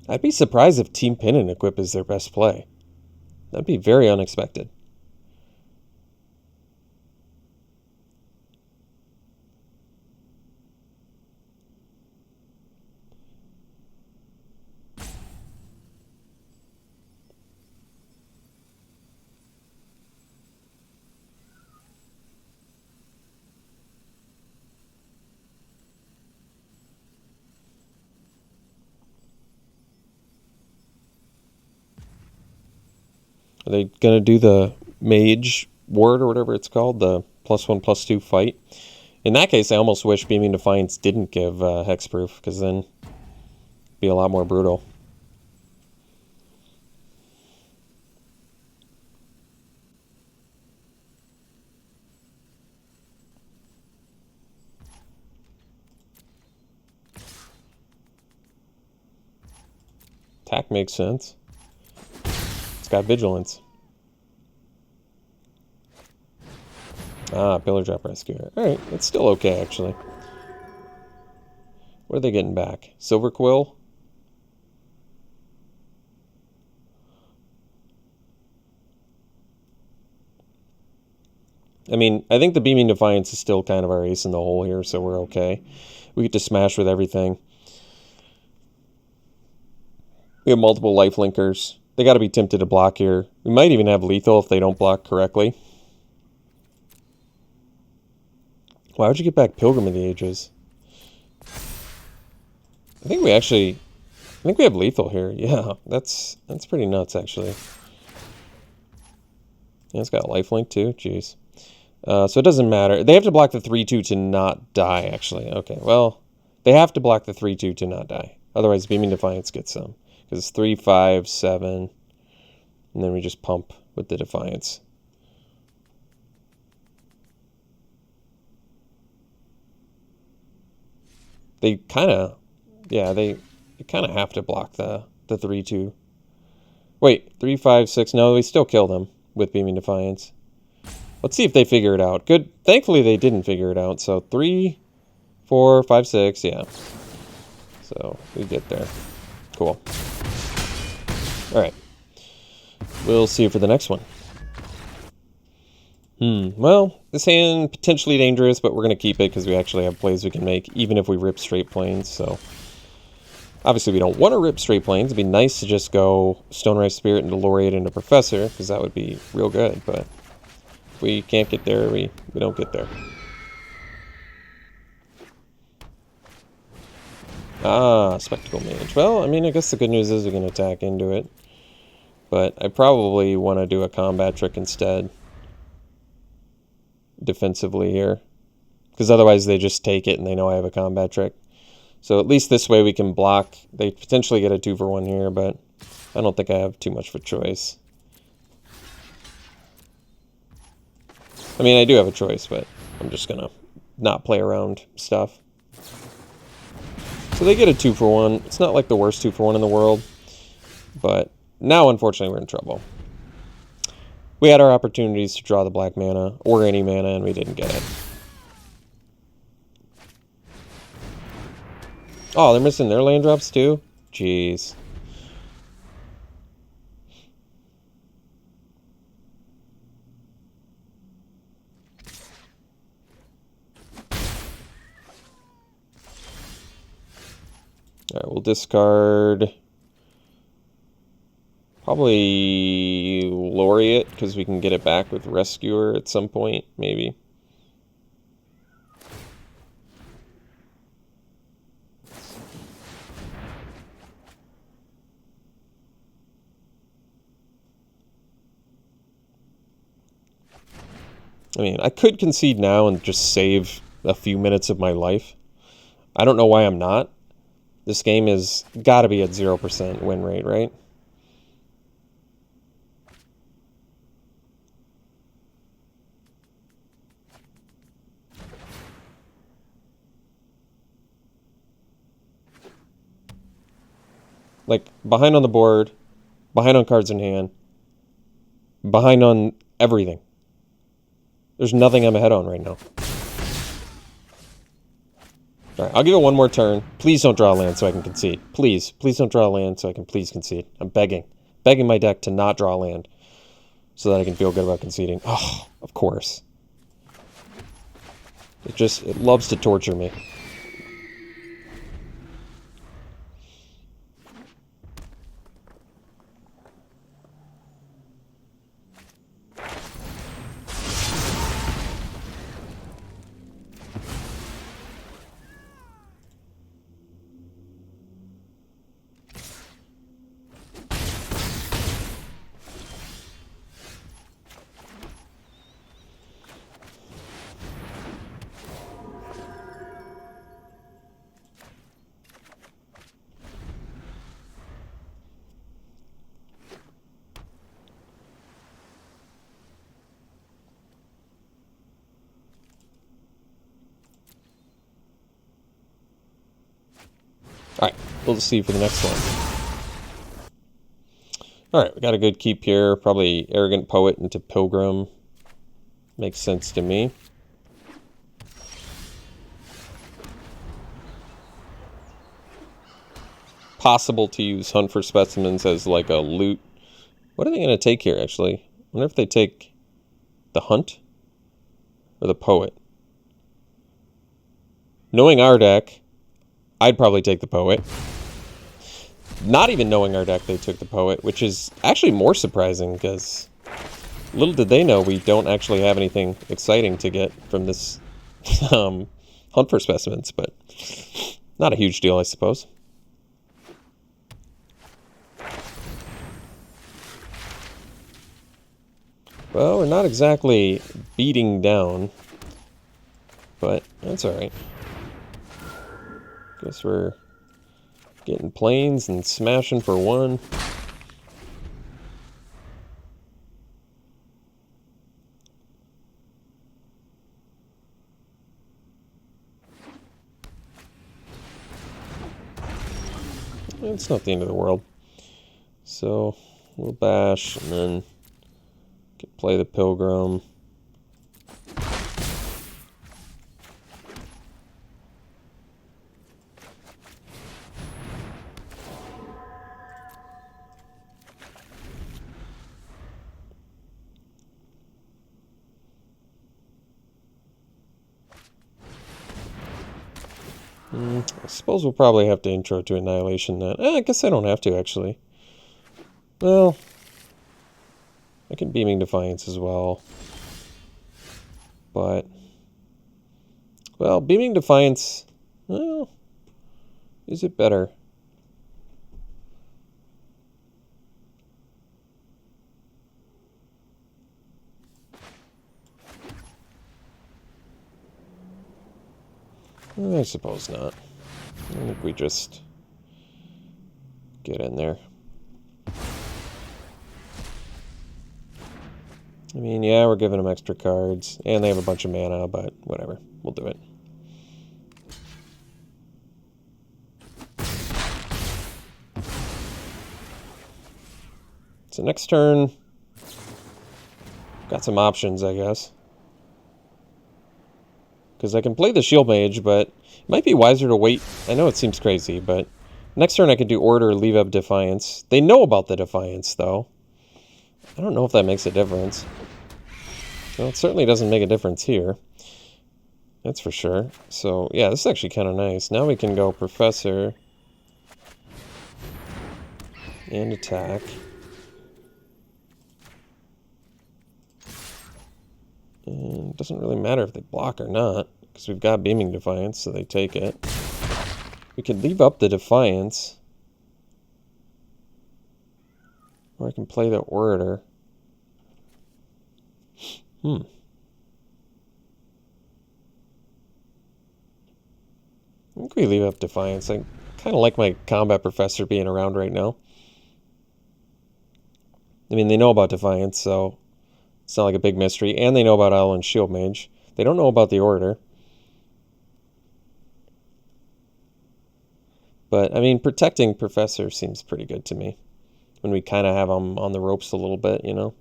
I'd be surprised if Team Pin and Equip is their best play. That'd be very unexpected. Are they going to do the Mage Ward or whatever it's called? The +1/+2 fight? In that case, I almost wish Beaming Defiance didn't give Hexproof, because then it'd be a lot more brutal. Attack makes sense. It's got Vigilance. Ah, Pillar Drop Rescuer. Alright, it's still okay, actually. What are they getting back? Silver Quill? I mean, I think the Beaming Defiance is still kind of our ace in the hole here, so we're okay. We get to smash with everything. We have multiple life linkers. They got to be tempted to block here. We might even have lethal if they don't block correctly. Why would you get back Pilgrim of the Ages? I think we have lethal here. Yeah, that's pretty nuts, actually. Yeah, it's got lifelink too. Jeez. So it doesn't matter. They have to block the 3/2 to not die, actually. Okay, well, they have to block the 3/2 to not die. Otherwise, Beaming Defiance gets them. Because it's 3, 5, 7. And then we just pump with the Defiance. They kind of, yeah, they kind of have to block the 3/2. Wait, 3, 5, 6. No, we still kill them with Beaming Defiance. Let's see if they figure it out. Good. Thankfully, they didn't figure it out. So 3, 4, 5, 6. Yeah. So we get there. Cool. All right. We'll see you for the next one. Well, this hand potentially dangerous, but we're going to keep it because we actually have plays we can make, even if we rip straight planes. So obviously we don't want to rip straight planes. It'd be nice to just go Stonerise Spirit into Laureate into Professor, because that would be real good. But if we can't get there, we don't get there. Ah, Spectacle Mage. Well, I mean, I guess the good news is we can attack into it. But I probably want to do a combat trick instead. Defensively here. Because otherwise they just take it and they know I have a combat trick. So at least this way we can block. They potentially get a 2-for-1 here, but I don't think I have too much of a choice. I mean, I do have a choice, but I'm just going to not play around stuff. So they get a 2-for-1. It's not like the worst 2-for-1 in the world. But now, unfortunately, we're in trouble. We had our opportunities to draw the black mana, or any mana, and we didn't get it. Oh, they're missing their land drops too? Jeez. Alright, we'll discard probably Laureate, because we can get it back with Rescuer at some point, maybe. I mean, I could concede now and just save a few minutes of my life. I don't know why I'm not. This game has got to be at 0% win rate, right? Like, behind on the board, behind on cards in hand, behind on everything. There's nothing I'm ahead on right now. All right, I'll give it one more turn. Please don't draw a land so I can concede. Please don't draw a land so I can please concede. I'm begging my deck to not draw a land so that I can feel good about conceding. Oh, of course. It loves to torture me. All right, we'll see for the next one. All right, we got a good keep here. Probably Arrogant Poet into Pilgrim. Makes sense to me. Possible to use Hunt for Specimens as like a loot. What are they going to take here, actually? I wonder if they take the Hunt or the Poet. Knowing our deck, I'd probably take the Poet. Not even knowing our deck, they took the Poet, which is actually more surprising because little did they know we don't actually have anything exciting to get from this Hunt for Specimens, but not a huge deal, I suppose. Well, we're not exactly beating down, but that's alright. Guess we're getting planes and smashing for one. It's not the end of the world. So we'll bash and then play the Pilgrim. I suppose we'll probably have to intro to Annihilation that. I guess I don't have to, actually. Well, I can Beaming Defiance as well. But, well, Beaming Defiance, well, is it better? I suppose not. I think we just get in there. I mean, yeah, we're giving them extra cards, and they have a bunch of mana, but whatever. We'll do it. So next turn, got some options, I guess. Because I can play the Shield Mage, but it might be wiser to wait. I know it seems crazy, but next turn I could do Order, leave up Defiance. They know about the Defiance, though. I don't know if that makes a difference. Well, it certainly doesn't make a difference here. That's for sure. So, yeah, this is actually kind of nice. Now we can go Professor and attack. And it doesn't really matter if they block or not, because we've got Beaming Defiance, so they take it. We could leave up the Defiance. Or I can play the Orator. I think we leave up Defiance. I kind of like my Combat Professor being around right now. I mean, they know about Defiance, so it's not like a big mystery. And they know about Owl and Shield Mage. They don't know about the Orator. But, I mean, protecting Professor seems pretty good to me. When we kind of have them on the ropes a little bit, you know?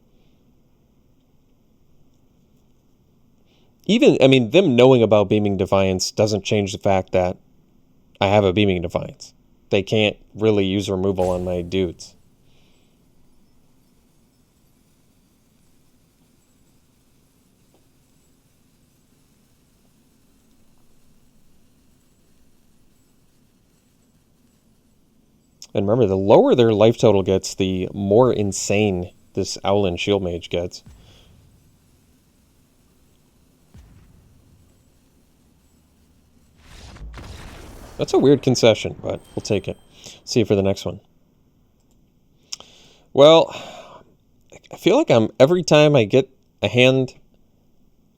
Even, I mean, them knowing about Beaming Defiance doesn't change the fact that I have a Beaming Defiance. They can't really use removal on my dudes. And remember, the lower their life total gets, the more insane this Owlin Shield Mage gets. That's a weird concession, but we'll take it. See you for the next one. Well, I feel like every time I get a hand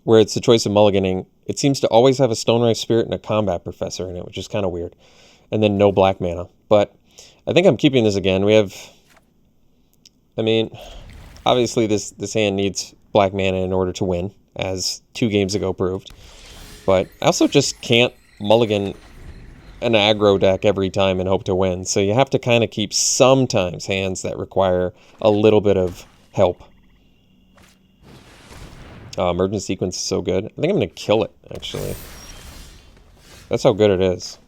where it's the choice of mulliganing, it seems to always have a Stonerise Spirit and a Combat Professor in it, which is kind of weird. And then no black mana. But I think I'm keeping this again. We have, I mean, obviously this hand needs black mana in order to win, as 2 games ago proved. But I also just can't mulligan an aggro deck every time and hope to win. So you have to kind of keep sometimes hands that require a little bit of help. Emergent Sequence is so good. I think I'm going to kill it, actually. That's how good it is.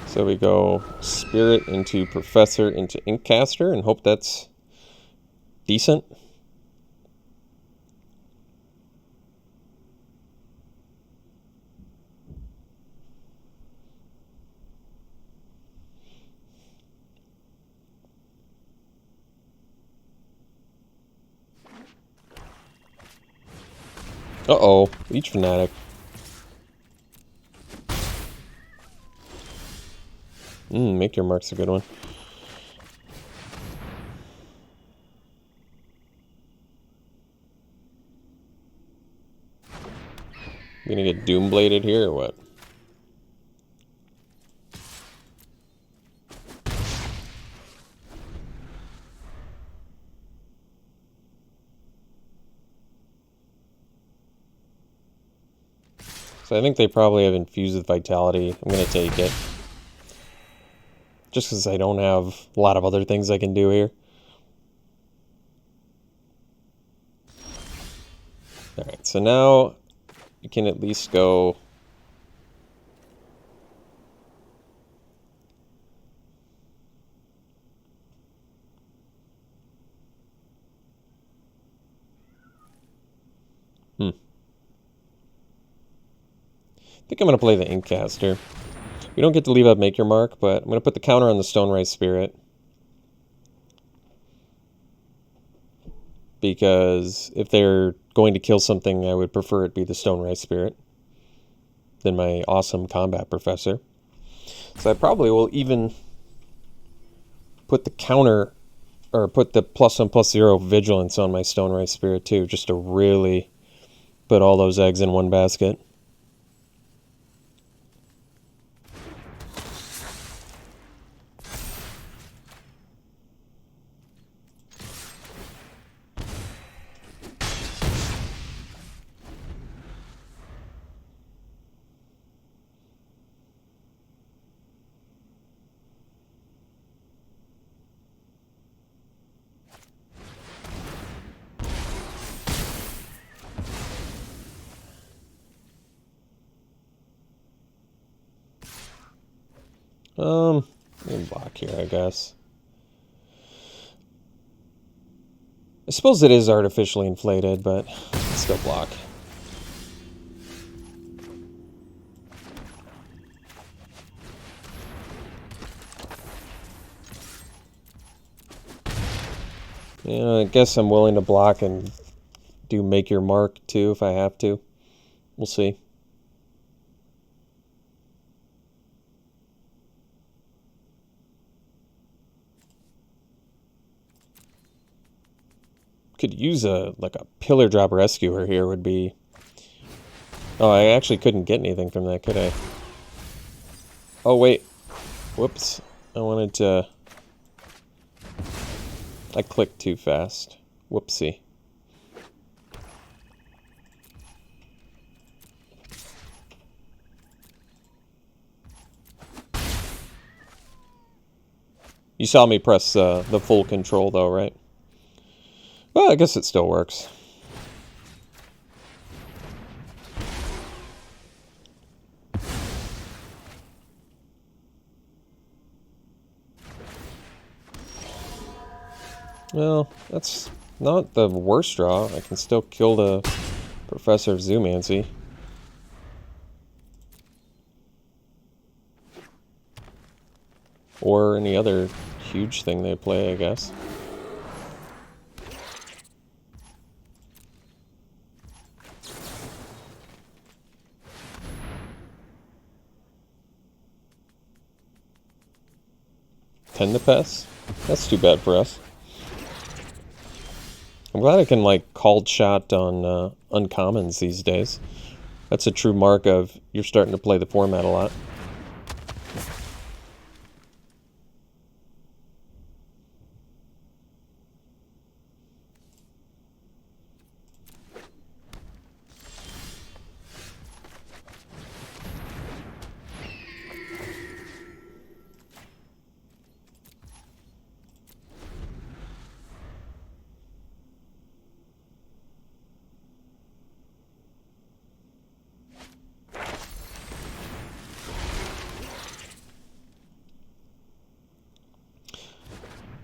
So we go Spirit into Professor into Inkcaster and hope that's decent. Uh-oh, Leech Fanatic. Make your mark's a good one. You gonna get Doombladed here or what? So I think they probably have Infused with Vitality. I'm gonna take it. Just because I don't have a lot of other things I can do here. Alright, so now you can at least go... I think I'm going to play the Inkcaster. We don't get to leave out Make Your Mark, but I'm going to put the counter on the Stonerise Spirit. Because if they're going to kill something, I would prefer it be the Stonerise Spirit than my awesome Combat Professor. So I probably will even put the counter, or put the +1/+0 Vigilance on my Stonerise Spirit too, just to really put all those eggs in one basket. Block here, I guess. I suppose it is artificially inflated, but let's go block. Yeah, I guess I'm willing to block and do Make Your Mark too if I have to. We'll see. Could use a Pillar Drop Rescuer here would be... Oh, I actually couldn't get anything from that, could I? Oh, wait. Whoops. I wanted to... I clicked too fast. Whoopsie. You saw me press the full control, though, right? Well, I guess it still works. Well, that's not the worst draw. I can still kill the Professor of Zoomancy. Or any other huge thing they play, I guess. Ten to pass? That's too bad for us. I'm glad I can, like, called shot on uncommons these days. That's a true mark of you're starting to play the format a lot.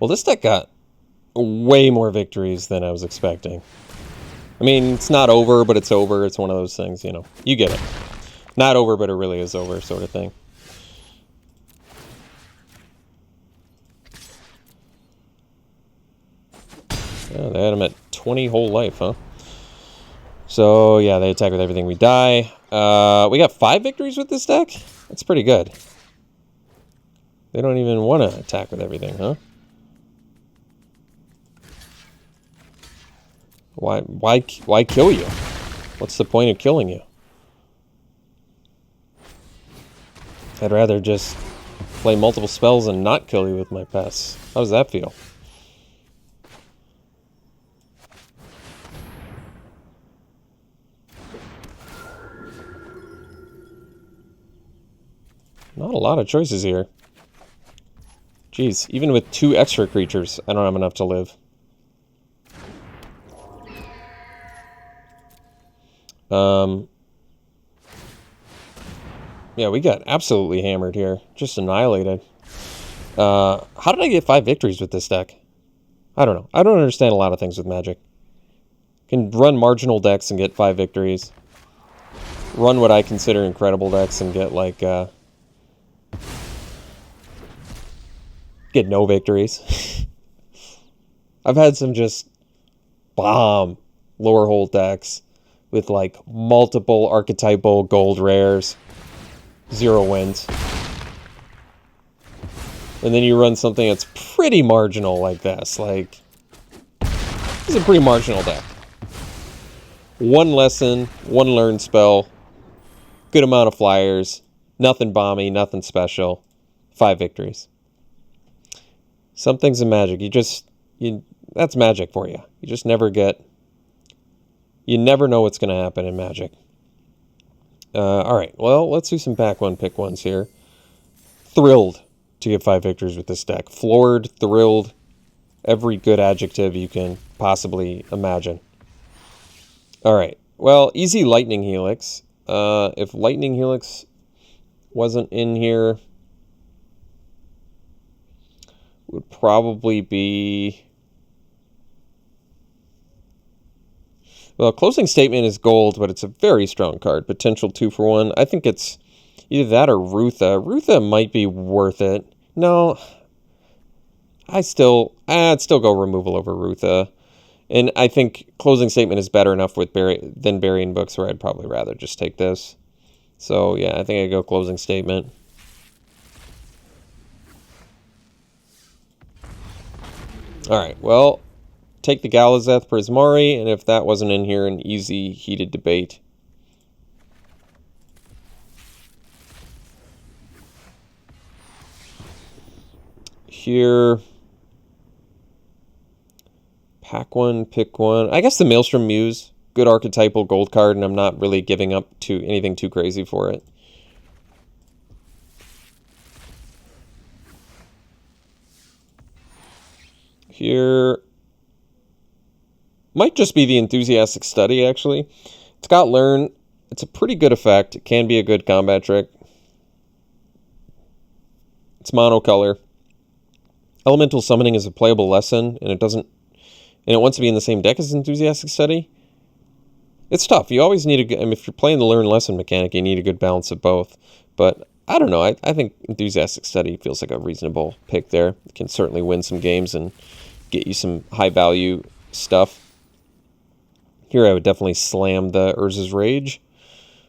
Well, this deck got way more victories than I was expecting. I mean, it's not over, but it's over. It's one of those things, you know. You get it. Not over, but it really is over sort of thing. Oh, they had him at 20 whole life, huh? So, yeah, they attack with everything, we die. We got 5 victories with this deck? That's pretty good. They don't even want to attack with everything, huh? Why kill you? What's the point of killing you? I'd rather just play multiple spells and not kill you with my pests. How does that feel? Not a lot of choices here. Jeez, even with 2 extra creatures, I don't have enough to live. Yeah, we got absolutely hammered here. Just annihilated. How did I get 5 victories with this deck? I don't know. I don't understand a lot of things with Magic. Can run marginal decks and get 5 victories. Run what I consider incredible decks and get, like, get no victories. I've had some just bomb lower hold decks with, like, multiple archetypal gold rares. 0 wins. And then you run something that's pretty marginal like this. Like, this is a pretty marginal deck. 1 lesson, 1 learn spell, good amount of flyers, nothing bomby, nothing special, 5 victories. Some things in Magic, that's Magic for you. You just never you never know what's going to happen in Magic. Alright, well, let's do some pack 1, pick 1s here. Thrilled to get 5 victories with this deck. Floored, thrilled, every good adjective you can possibly imagine. Alright, well, easy Lightning Helix. If Lightning Helix wasn't in here, would probably be... Well, Closing Statement is gold, but it's a very strong card. Potential 2-for-1. I think it's either that or Rutha. Rutha might be worth it. No, I'd still go removal over Rutha. And I think Closing Statement is better enough with than Burying Books, where I'd probably rather just take this. So, yeah, I think I'd go Closing Statement. Alright, well, take the Galazeth Prismari, and if that wasn't in here, an easy Heated Debate. Here, pack one, pick one. I guess the Maelstrom Muse, good archetypal gold card, and I'm not really giving up to anything too crazy for it. Here, might just be the Enthusiastic Study, actually. It's got Learn. It's a pretty good effect. It can be a good combat trick. It's monocolor. Elemental Summoning is a playable lesson, and it wants to be in the same deck as Enthusiastic Study. It's tough. You always need if you're playing the Learn lesson mechanic, you need a good balance of both. But I don't know. I think Enthusiastic Study feels like a reasonable pick there. It can certainly win some games and get you some high value stuff. Here I would definitely slam the Urza's Rage,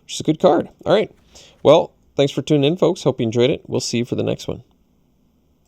which is a good card. All right. Well, thanks for tuning in, folks. Hope you enjoyed it. We'll see you for the next one.